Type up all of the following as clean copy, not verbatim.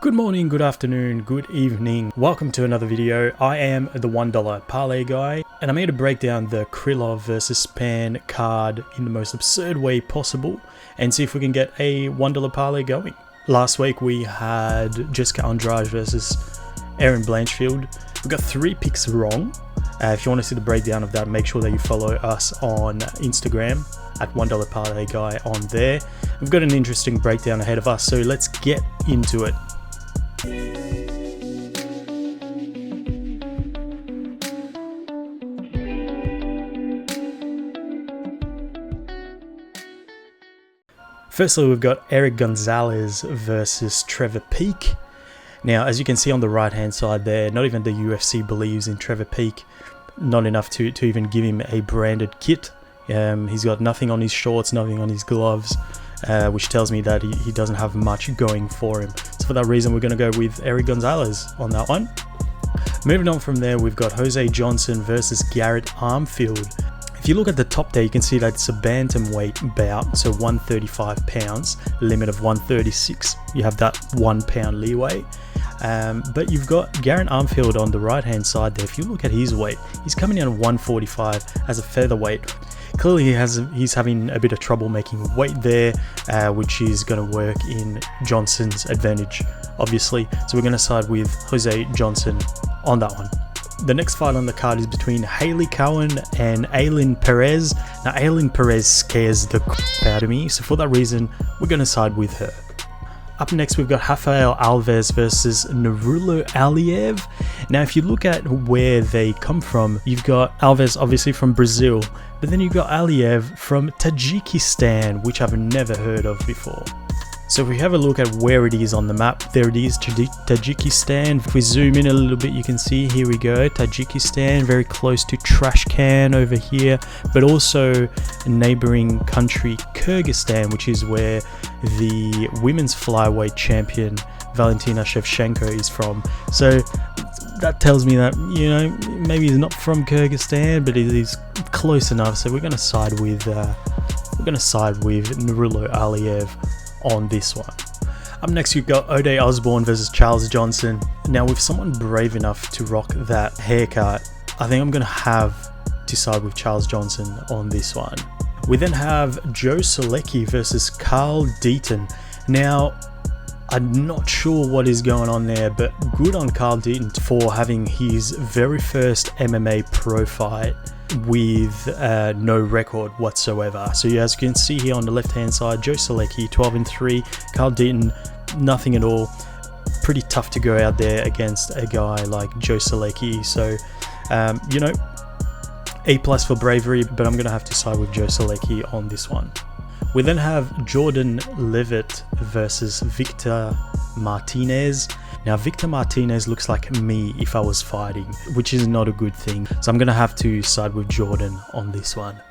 Good morning, good afternoon, good evening. Welcome to another video. I am the $1 Parlay Guy, and I'm here to break down the Krylov versus Spann card in the most absurd way possible and see if we can get a $1 parlay going. Last week we had Jessica Andrade versus Erin Blanchfield. We got 3 picks wrong. If you want to see the breakdown of that, make sure that you follow us on Instagram at $1 on there. We've got an interesting breakdown ahead of us, so let's get into it. Firstly, we've got Eric Gonzalez versus Trevor Peek. Now, as you can see on the right hand side there, not even the UFC believes in Trevor Peek. Not enough to even give him a branded kit. He's got nothing on his shorts, nothing on his gloves, which tells me that he doesn't have much going for him. So for that reason, we're going to go with Eric Gonzalez on that one. Moving on from there, we've got Jose Johnson versus Garrett Armfield. If you look at the top there, you can see that it's a bantamweight bout, so 135 pounds, limit of 136. You have that 1 pound leeway. But you've got Garrett Armfield on the right hand side there. If you look at his weight, he's coming in at 145 as a featherweight. Clearly he's having a bit of trouble making weight there, which is going to work in Johnson's advantage, obviously. So we're going to side with Jose Johnson on that one. The next fight on the card is between Haley Cowan and Ailin Perez. Now, Ailin Perez scares the crap out of me, so for that reason, we're going to side with her. Up next, we've got Rafael Alves versus Nurullo Aliev. Now, if you look at where they come from, you've got Alves obviously from Brazil, but then you've got Aliev from Tajikistan, which I've never heard of before. So if we have a look at where it is on the map, there it is, Tajikistan. If we zoom in a little bit, you can see, here we go, Tajikistan, very close to Trashcan over here, but also a neighboring country, Kyrgyzstan, which is where the women's flyweight champion, Valentina Shevchenko, is from. So that tells me that, you know, maybe he's not from Kyrgyzstan, but it is close enough. So we're going to side with Nurullo Aliev on this one. Up next, you've got Ode Osborne versus Charles Johnson. Now, with someone brave enough to rock that haircut, I think I'm going to have to side with Charles Johnson on this one. We then have Joe Solecki versus Carl Deaton. Now, I'm not sure what is going on there, but good on Carl Deaton for having his very first MMA pro fight with no record whatsoever. So as you can see here on the left hand side, Joe Solecki 12-3, Carl Deaton nothing at all. Pretty tough to go out there against a guy like Joe Solecki. So you know, A+ for bravery, but I'm gonna have to side with Joe Solecki on this one. We then have Jordan Levitt versus Victor Martinez. Now, Victor Martinez looks like me if I was fighting, which is not a good thing. So I'm going to have to side with Jordan on this one.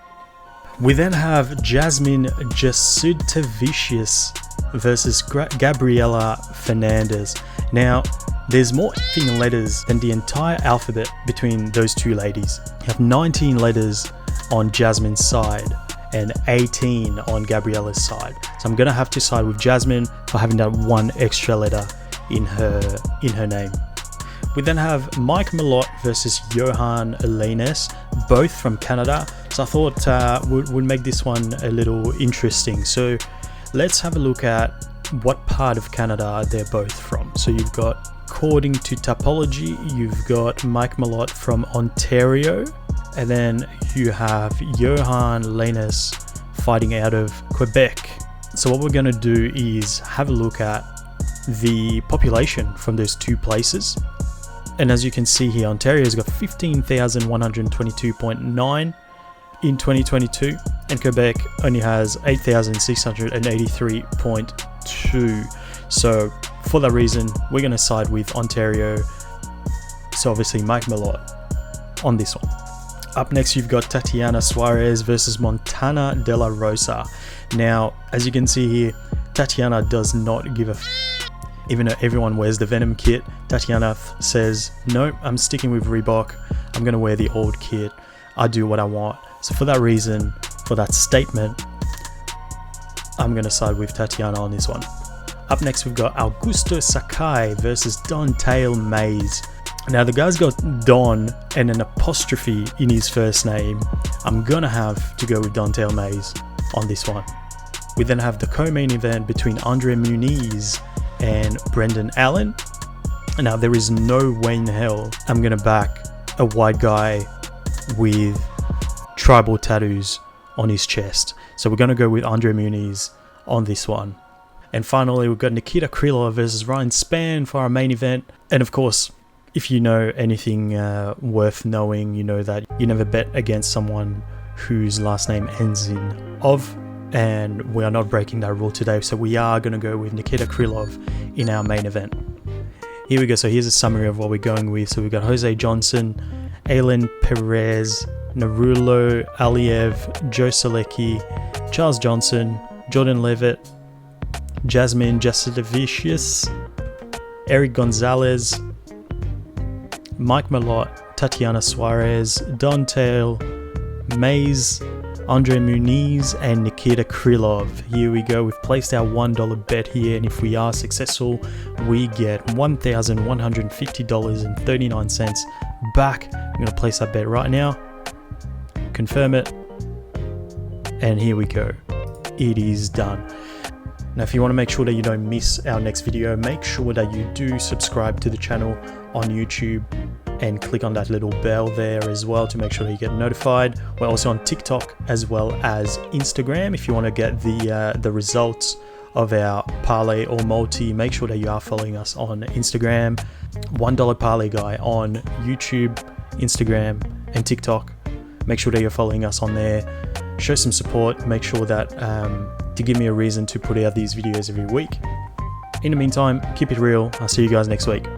We then have Jasmine Jasudavicius versus Gabriela Fernandez. Now, there's more f***ing letters than the entire alphabet between those two ladies. You have 19 letters on Jasmine's side and 18 on Gabriela's side. So I'm going to have to side with Jasmine for having that 1 extra letter in her name. We then have Mike Malott versus Johan Lainez, both from Canada. So I thought would make this one a little interesting. So let's have a look at what part of Canada they're both from. So you've got, according to Topology, you've got Mike Malott from Ontario, and then you have Johan Lainez fighting out of Quebec. So what we're going to do is have a look at the population from those two places. And as you can see here, Ontario's got 15,122.9 in 2022, and Quebec only has 8,683.2. So for that reason, we're going to side with Ontario. So obviously Mike Malott on this one. Up next, you've got Tatiana Suarez versus Montana De La Rosa. Now, as you can see here, Tatiana does not give a even though everyone wears the Venom kit. Tatiana says, no, I'm sticking with Reebok. I'm going to wear the old kit. I do what I want. So for that reason, for that statement, I'm going to side with Tatiana on this one. Up next, we've got Augusto Sakai versus Don Tail Mays. Now, the guy's got Don and an apostrophe in his first name. I'm gonna have to go with Don Tail Mays on this one. We then have the co-main event between Andre Muniz and Brendan Allen. Now, there is no way in hell I'm gonna back a white guy with tribal tattoos on his chest. So we're gonna go with Andre Muniz on this one. And finally, we've got Nikita Krylov versus Ryan Spann for our main event. And of course, if you know anything worth knowing, you know that you never bet against someone whose last name ends in ov, and we are not breaking that rule today, so we are going to go with Nikita Krylov in our main event. Here we go. So here's a summary of what we're going with. So we've got Jose Johnson, Aylin Perez, Narulo Aliev, Joe Solecki, Charles Johnson, Jordan Levitt, Jasmine Jasudavicius, Eric Gonzalez, Mike Malott, Tatiana Suarez, Don Tail Mays, Andre Muniz, and Nikita Krylov. Here we go. We've placed our $1 bet here, and if we are successful, we get $1,150.39 back. I'm going to place that bet right now, confirm it, and here we go. It is done. Now, if you want to make sure that you don't miss our next video, make sure that you do subscribe to the channel on YouTube and click on that little bell there as well to make sure that you get notified. We're also on TikTok as well as Instagram. If you want to get the results of our parlay or multi, make sure that you are following us on Instagram. $1 Parlay Guy on YouTube, Instagram, and TikTok. Make sure that you're following us on there. Show some support. Make sure that to give me a reason to put out these videos every week. In the meantime, keep it real. I'll see you guys next week.